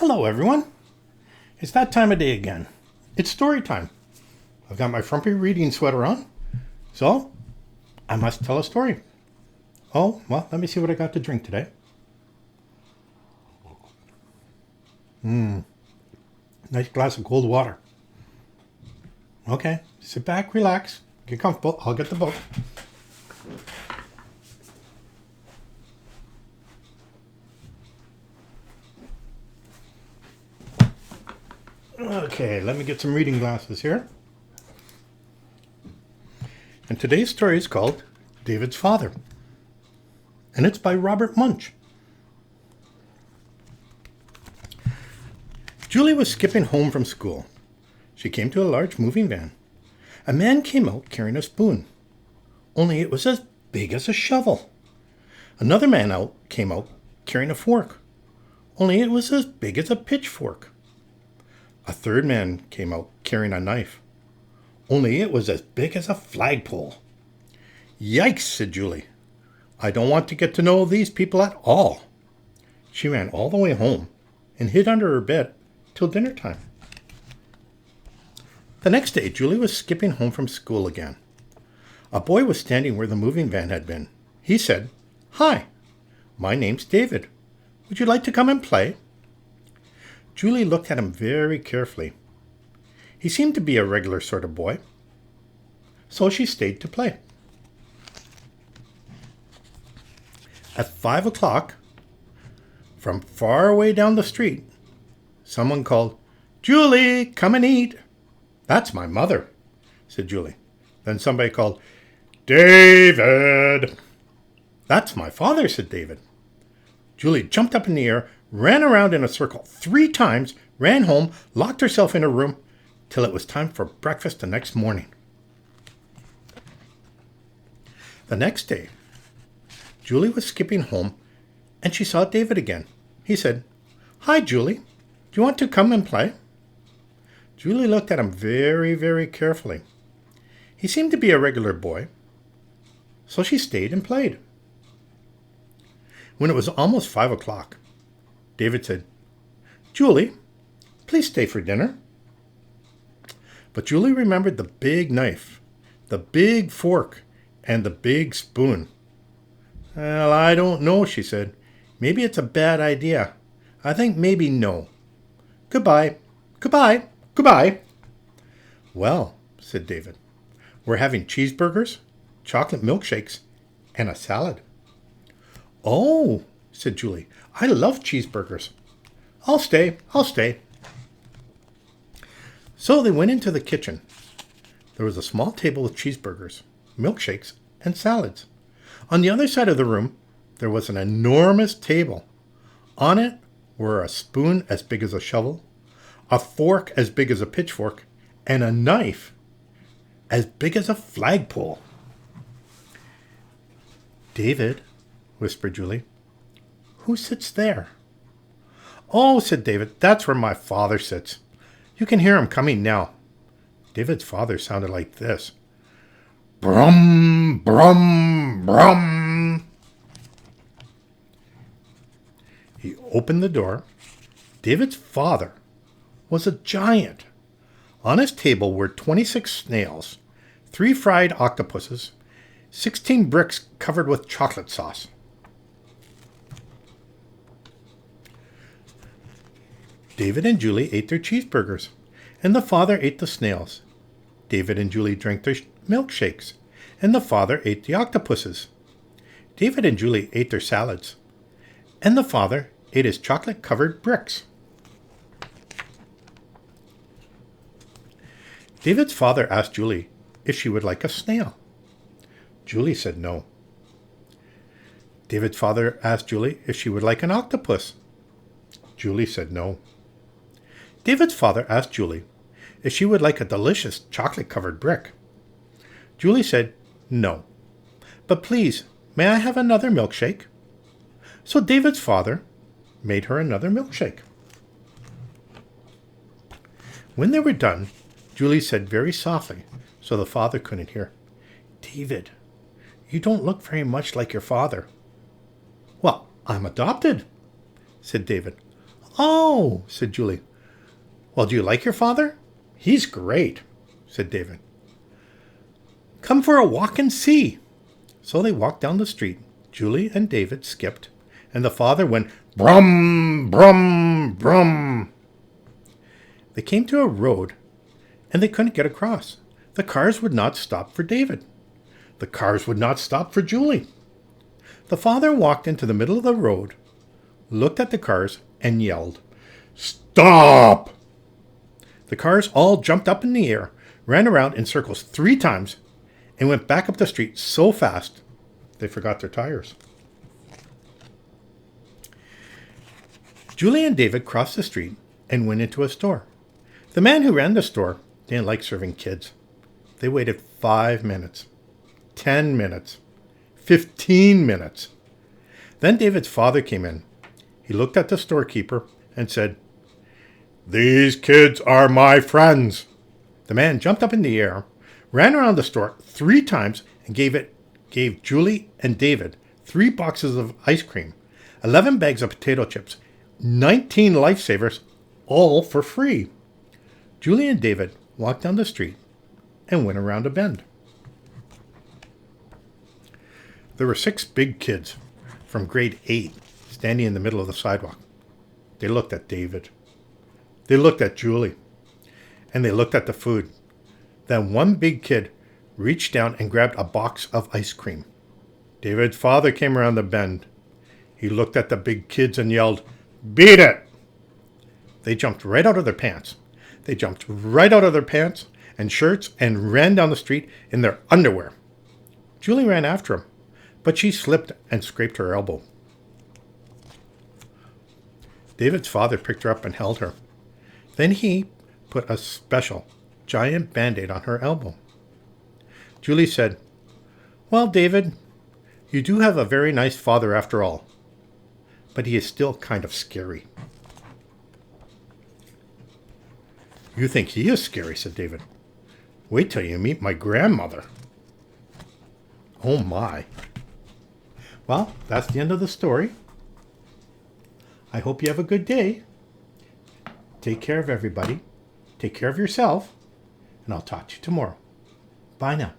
Hello, everyone. It's that time of day again. It's story time. I've got my frumpy reading sweater on, so I must tell a story. Oh, well, let me see what I got to drink today. Nice glass of cold water. Okay, sit back, relax, get comfortable. I'll get the book. Okay, let me get some reading glasses here. And today's story is called David's Father. And it's by Robert Munsch. Julie was skipping home from school. She came to a large moving van. A man came out carrying a spoon, only it was as big as a shovel. Another man came out carrying a fork, only it was as big as a pitchfork. A third man came out carrying a knife, only it was as big as a flagpole. Yikes, said Julie. I don't want to get to know these people at all. She ran all the way home and hid under her bed till dinner time. The next day, Julie was skipping home from school again. A boy was standing where the moving van had been. He said, "Hi, my name's David. Would you like to come and play?" Julie looked at him very carefully. He seemed to be a regular sort of boy, so she stayed to play. At 5 o'clock, from far away down the street, someone called, "Julie, come and eat." "That's my mother," said Julie. Then somebody called, "David." "That's my father," said David. Julie jumped up in the air, ran around in a circle 3 times, ran home, locked herself in her room, till it was time for breakfast the next morning. The next day, Julie was skipping home, and she saw David again. He said, "Hi, Julie. Do you want to come and play?" Julie looked at him very, very carefully. He seemed to be a regular boy, so she stayed and played. When it was almost 5 o'clock, David said, "Julie, please stay for dinner." But Julie remembered the big knife, the big fork, and the big spoon. "Well, I don't know," she said. "Maybe it's a bad idea. I think maybe no. Goodbye, goodbye, goodbye." "Well," said David, "we're having cheeseburgers, chocolate milkshakes, and a salad." "Oh," said Julie, "I love cheeseburgers. I'll stay. So they went into the kitchen. There was a small table with cheeseburgers, milkshakes, and salads. On the other side of the room, there was an enormous table. On it were a spoon as big as a shovel, a fork as big as a pitchfork, and a knife as big as a flagpole. "David," whispered Julie, "who sits there?" "Oh," said David, "that's where my father sits. You can hear him coming now." David's father sounded like this. Brum, brum, brum. He opened the door. David's father was a giant. On his table were 26 snails, 3 fried octopuses, 16 bricks covered with chocolate sauce. David and Julie ate their cheeseburgers, and the father ate the snails. David and Julie drank their milkshakes, and the father ate the octopuses. David and Julie ate their salads, and the father ate his chocolate-covered bricks. David's father asked Julie if she would like a snail. Julie said no. David's father asked Julie if she would like an octopus. Julie said no. David's father asked Julie if she would like a delicious chocolate-covered brick. Julie said no. "But please, may I have another milkshake?" So David's father made her another milkshake. When they were done, Julie said very softly, so the father couldn't hear, "David, you don't look very much like your father." "Well, I'm adopted," said David. Oh, said Julie. Well, do you like your father? He's great, said David. Come for a walk and see. So they walked down the street. Julie and David skipped, and the father went brum, brum, brum. They came to a road, and they couldn't get across. The cars would not stop for David. The cars would not stop for Julie. The father walked into the middle of the road, looked at the cars, and yelled, "Stop!" The cars all jumped up in the air, ran around in circles 3 times, and went back up the street so fast they forgot their tires. Julie and David crossed the street and went into a store. The man who ran the store didn't like serving kids. They waited 5 minutes, 10 minutes, 15 minutes. Then David's father came in. He looked at the storekeeper and said, "These kids are my friends." The man jumped up in the air, ran around the store 3 times, and gave Julie and David 3 boxes of ice cream, 11 bags of potato chips, 19 lifesavers, all for free. Julie and David walked down the street and went around a bend. There were 6 big kids from grade 8 standing in the middle of the sidewalk. They looked at David. They looked at Julie. And they looked at the food. Then one big kid reached down and grabbed a box of ice cream. David's father came around the bend. He looked at the big kids and yelled, "Beat it!" They jumped right out of their pants. They jumped right out of their pants and shirts and ran down the street in their underwear. Julie ran after them, but she slipped and scraped her elbow. David's father picked her up and held her. Then he put a special, giant Band-Aid on her elbow. Julie said, "Well, David, you do have a very nice father after all, but he is still kind of scary." "You think he is scary," said David. "Wait till you meet my grandmother." Oh my. Well, that's the end of the story. I hope you have a good day. Take care of everybody. Take care of yourself. And I'll talk to you tomorrow. Bye now.